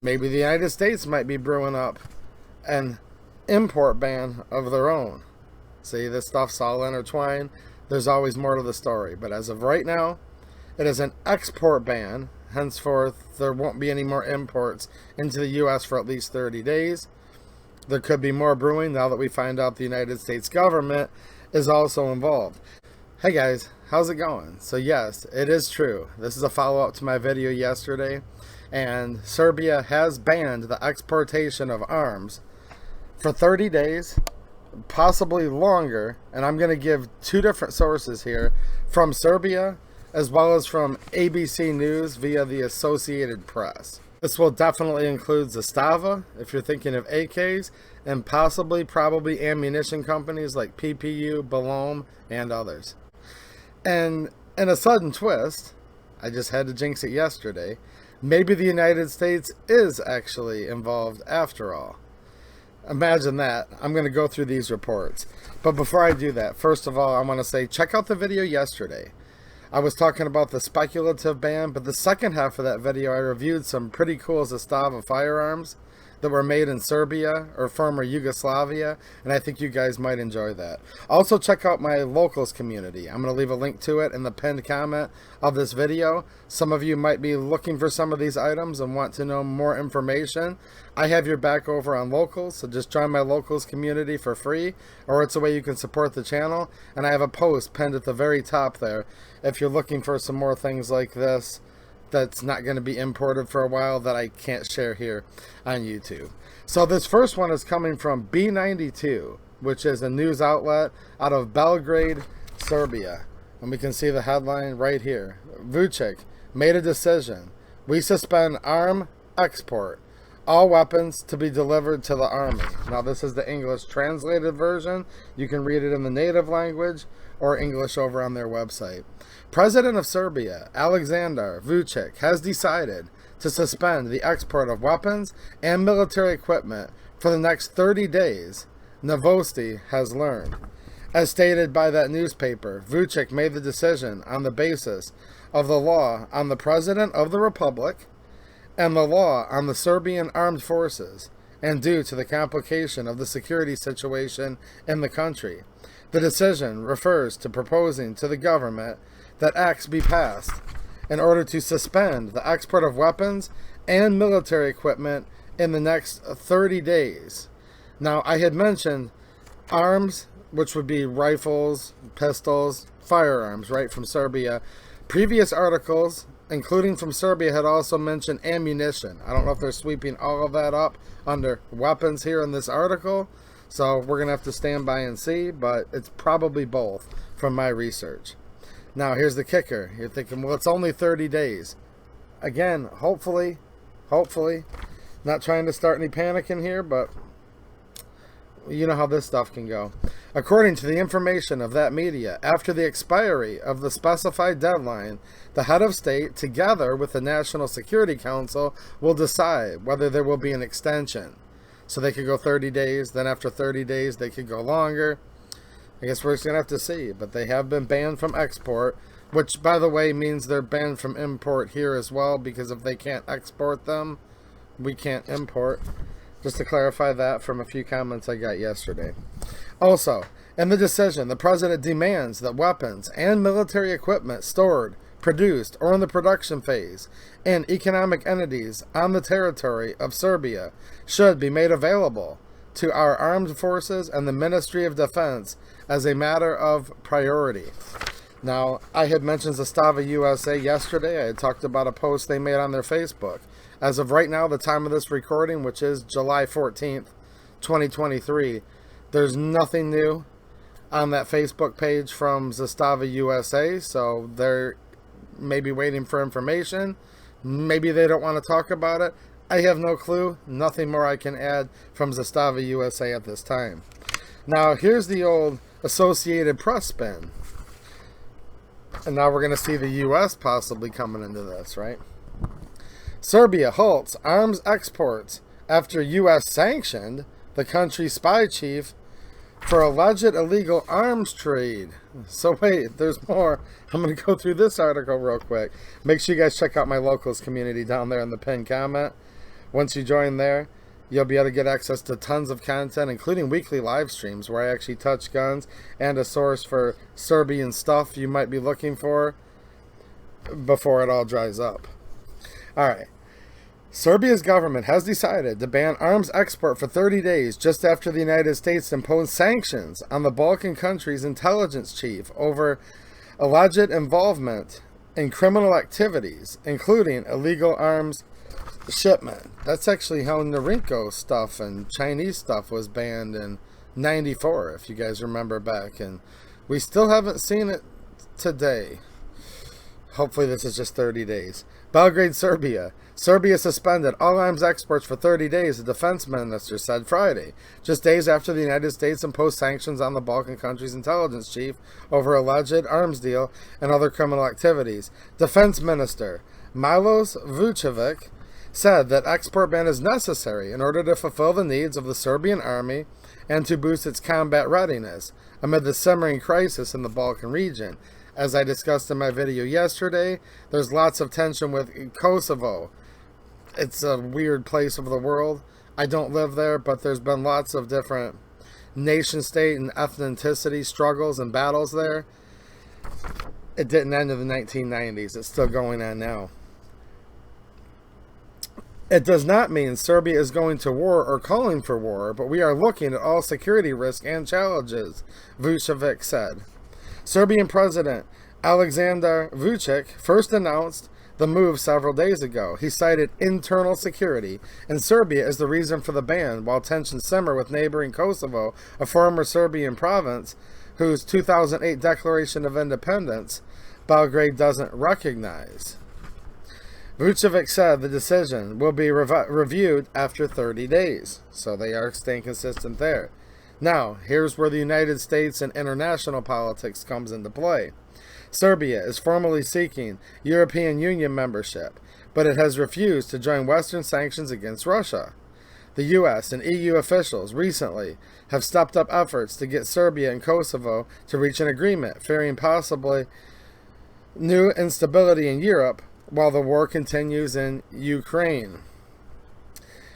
Maybe the United States might be brewing up an import ban of their own. See, this stuff's all intertwined. There's always more to the story. But as of right now, it is an export ban. Henceforth, there won't be any more imports into the U.S. for at least 30 days. There could be more brewing now that we find out the United States government is also involved. Hey guys, how's it going? So yes, it is true. This is a follow-up to my video yesterday. And Serbia has banned the exportation of arms for 30 days, possibly longer. And I'm going to give two different sources here from Serbia as well as from ABC News via the Associated Press. This will definitely include Zastava, if you're thinking of AKs, and probably ammunition companies like PPU, Balom, and others. And in a sudden twist, I just had to jinx it yesterday, maybe the United States is actually involved after all. Imagine that. I'm going to go through these reports. But before I do that, first of all, I want to say, check out the video yesterday. I was talking about the speculative ban, but the second half of that video, I reviewed some pretty cool Zastava firearms that were made in Serbia or former Yugoslavia, and I think you guys might enjoy that. Also, check out my locals community. I'm going to leave a link to it in the pinned comment of this video. Some of you might be looking for some of these items and want to know more information. I have your back over on locals, so just join my locals community for free, or it's a way you can support the channel. And I have a post pinned at the very top there if you're looking for some more things like this that's not going to be imported for a while that I can't share here on YouTube. So this first one is coming from B92, which is a news outlet out of Belgrade, Serbia. And we can see the headline right here. Vučić made a decision. We suspend arm export. All weapons to be delivered to the army. Now this is the English translated version. You can read it in the native language or English over on their website. President of Serbia, Aleksandar Vučić, has decided to suspend the export of weapons and military equipment for the next 30 days, Novosti has learned. As stated by that newspaper, Vučić made the decision on the basis of the law on the President of the Republic and the law on the Serbian armed forces, and due to the complication of the security situation in the country. The decision refers to proposing to the government that acts be passed in order to suspend the export of weapons and military equipment in the next 30 days. Now, I had mentioned arms, which would be rifles, pistols, firearms, right, from Serbia. Previous articles, including from Serbia, had also mentioned ammunition. I don't know if they're sweeping all of that up under weapons here in this article, so we're going to have to stand by and see, but it's probably both from my research. Now, here's the kicker. You're thinking, well, it's only 30 days. Again, hopefully, not trying to start any panic in here, but you know how this stuff can go. According to the information of that media, after the expiry of the specified deadline, the head of state, together with the National Security Council, will decide whether there will be an extension. So they could go 30 days, then after 30 days, they could go longer. I guess we're just going to have to see. But they have been banned from export, which, by the way, means they're banned from import here as well, because if they can't export them, we can't import. Just to clarify that from a few comments I got yesterday. Also, in the decision, the president demands that weapons and military equipment stored, produced, or in the production phase in economic entities on the territory of Serbia should be made available to our armed forces and the Ministry of Defense as a matter of priority. Now, I had mentioned Zastava USA yesterday. I had talked about a post they made on their Facebook. As of right now, the time of this recording, which is July 14th, 2023, there's nothing new on that Facebook page from Zastava USA, so they're maybe waiting for information. Maybe they don't want to talk about it. I have no clue. Nothing more I can add from Zastava USA at this time. Now, here's the old Associated Press spin. And now we're going to see the U.S. possibly coming into this, right? Serbia halts arms exports after U.S. sanctioned the country's spy chief for alleged illegal arms trade. So wait, there's more. I'm going to go through this article real quick. Make sure you guys check out my locals community down there in the pinned comment. Once you join there, you'll be able to get access to tons of content, including weekly live streams where I actually touch guns and a source for Serbian stuff you might be looking for before it all dries up. Alright. Serbia's government has decided to ban arms export for 30 days just after the United States imposed sanctions on the Balkan country's intelligence chief over alleged involvement in criminal activities, including illegal arms shipment. That's actually how Narenko stuff and Chinese stuff was banned in '94, if you guys remember back, and we still haven't seen it today. Hopefully this is just 30 days. Belgrade, Serbia. Serbia suspended all arms exports for 30 days, the defense minister said Friday, just days after the United States imposed sanctions on the Balkan country's intelligence chief over alleged arms deal and other criminal activities. Defense minister Milos Vucevic said that export ban is necessary in order to fulfill the needs of the Serbian army and to boost its combat readiness amid the simmering crisis in the Balkan region. As I discussed in my video yesterday, there's lots of tension with Kosovo. It's a weird place of the world. I don't live there, but there's been lots of different nation-state and ethnicity struggles and battles there. It didn't end in the 1990s. It's still going on now. It does not mean Serbia is going to war or calling for war, but we are looking at all security risks and challenges, Vucevic said. Serbian President Aleksandar Vučić first announced the move several days ago. He cited internal security, and Serbia is the reason for the ban, while tensions simmer with neighboring Kosovo, a former Serbian province whose 2008 Declaration of Independence Belgrade doesn't recognize. Vucevic said the decision will be reviewed after 30 days, so they are staying consistent there. Now, here's where the United States and international politics comes into play. Serbia is formally seeking European Union membership, but it has refused to join Western sanctions against Russia. The US and EU officials recently have stepped up efforts to get Serbia and Kosovo to reach an agreement, fearing possibly new instability in Europe while the war continues in Ukraine.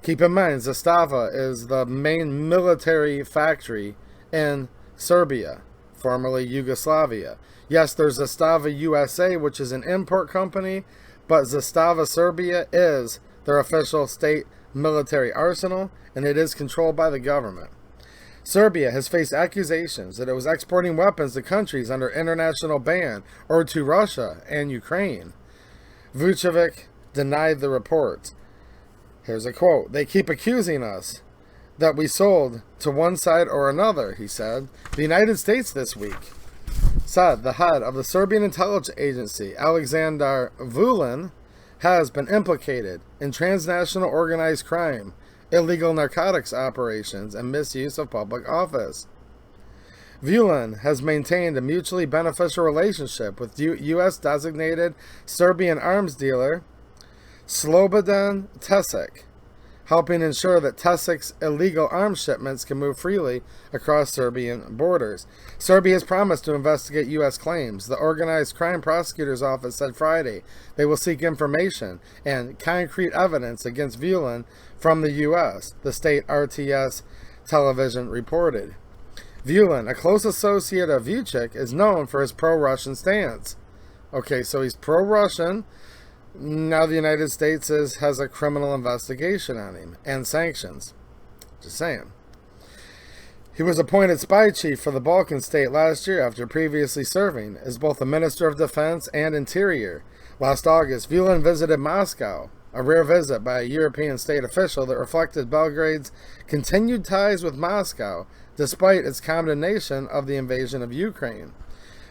Keep in mind, Zastava is the main military factory in Serbia, formerly Yugoslavia. Yes, there's Zastava USA, which is an import company, but Zastava Serbia is their official state military arsenal, and it is controlled by the government. Serbia has faced accusations that it was exporting weapons to countries under international ban or to Russia and Ukraine. Vucevic denied the reports. Here's a quote. "They keep accusing us that we sold to one side or another," he said. The United States this week said the head of the Serbian intelligence agency, Aleksandar Vulin, has been implicated in transnational organized crime, illegal narcotics operations, and misuse of public office. Vulin has maintained a mutually beneficial relationship with U.S. designated Serbian arms dealer Slobodan Tesic, helping ensure that Tesic's illegal arms shipments can move freely across Serbian borders. Serbia has promised to investigate U.S. claims. The Organized Crime Prosecutor's Office said Friday they will seek information and concrete evidence against Vulin from the U.S., the state RTS television reported. Vulin, a close associate of Vučić, is known for his pro-Russian stance. Okay, so he's pro-Russian. Now the United States has a criminal investigation on him and sanctions. Just saying. He was appointed spy chief for the Balkan state last year after previously serving as both the Minister of Defense and Interior. Last August, Vulin visited Moscow, a rare visit by a European state official that reflected Belgrade's continued ties with Moscow despite its condemnation of the invasion of Ukraine.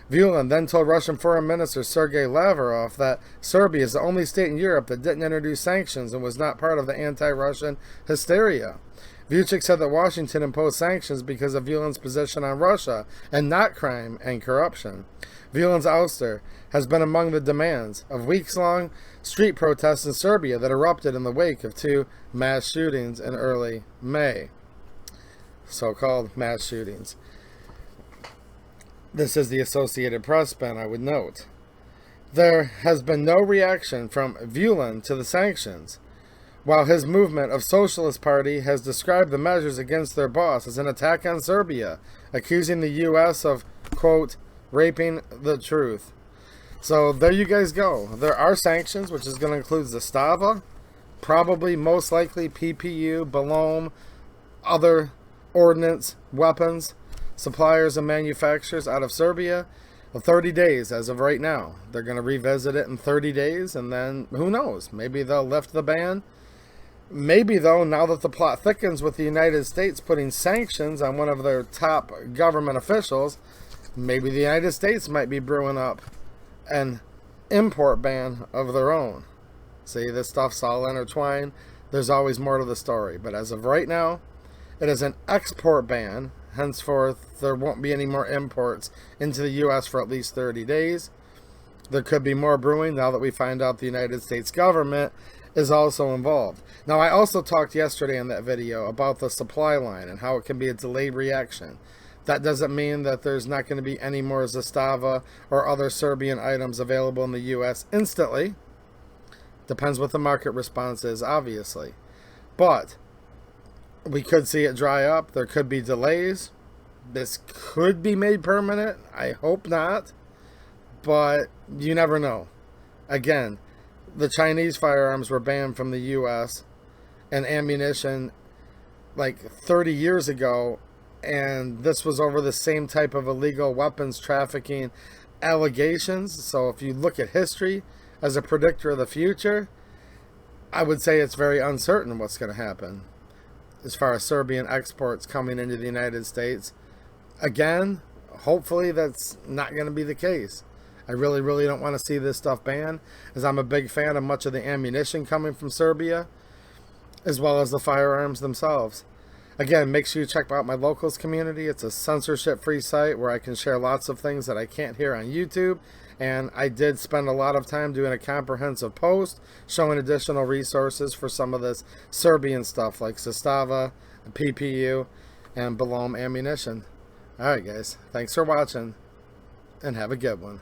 Vulin then told Russian Foreign Minister Sergei Lavrov that Serbia is the only state in Europe that didn't introduce sanctions and was not part of the anti-Russian hysteria. Vučić said that Washington imposed sanctions because of Vulin's position on Russia and not crime and corruption. Vulin's ouster has been among the demands of weeks-long street protests in Serbia that erupted in the wake of 2 mass shootings in early May. So-called mass shootings. This is the Associated Press spin, I would note. There has been no reaction from Vulin to the sanctions. while his movement of Socialist Party has described the measures against their boss as an attack on Serbia, accusing the U.S. of, quote, raping the truth. So there you guys go. There are sanctions, which is going to include Zastava, probably most likely PPU, Belom, other ordnance, weapons, suppliers and manufacturers out of Serbia. 30 days as of right now. They're going to revisit it in 30 days, and then who knows? Maybe they'll lift the ban. Maybe, though, now that the plot thickens with the United States putting sanctions on one of their top government officials, maybe the United States might be brewing up an import ban of their own. See, this stuff's all intertwined. There's always more to the story. But as of right now, it is an export ban. Henceforth, there won't be any more imports into the U.S. for at least 30 days. There could be more brewing now that we find out the United States government is also involved. Now, I also talked yesterday in that video about the supply line and how it can be a delayed reaction. That doesn't mean that there's not going to be any more Zastava or other Serbian items available in the U.S. instantly. Depends what the market response is, obviously. But we could see it dry up. There could be delays. This could be made permanent. I hope not. But you never know. Again, the Chinese firearms were banned from the U.S. and ammunition like 30 years ago. And this was over the same type of illegal weapons trafficking allegations. So if you look at history as a predictor of the future, I would say it's very uncertain what's going to happen as far as Serbian exports coming into the United States. Again, hopefully that's not going to be the case. I really, really don't want to see this stuff banned, as I'm a big fan of much of the ammunition coming from Serbia, as well as the firearms themselves. Again, make sure you check out my locals community. It's a censorship-free site where I can share lots of things that I can't hear on YouTube. And I did spend a lot of time doing a comprehensive post showing additional resources for some of this Serbian stuff like Zastava, PPU, and Belom ammunition. Alright guys, thanks for watching, and have a good one.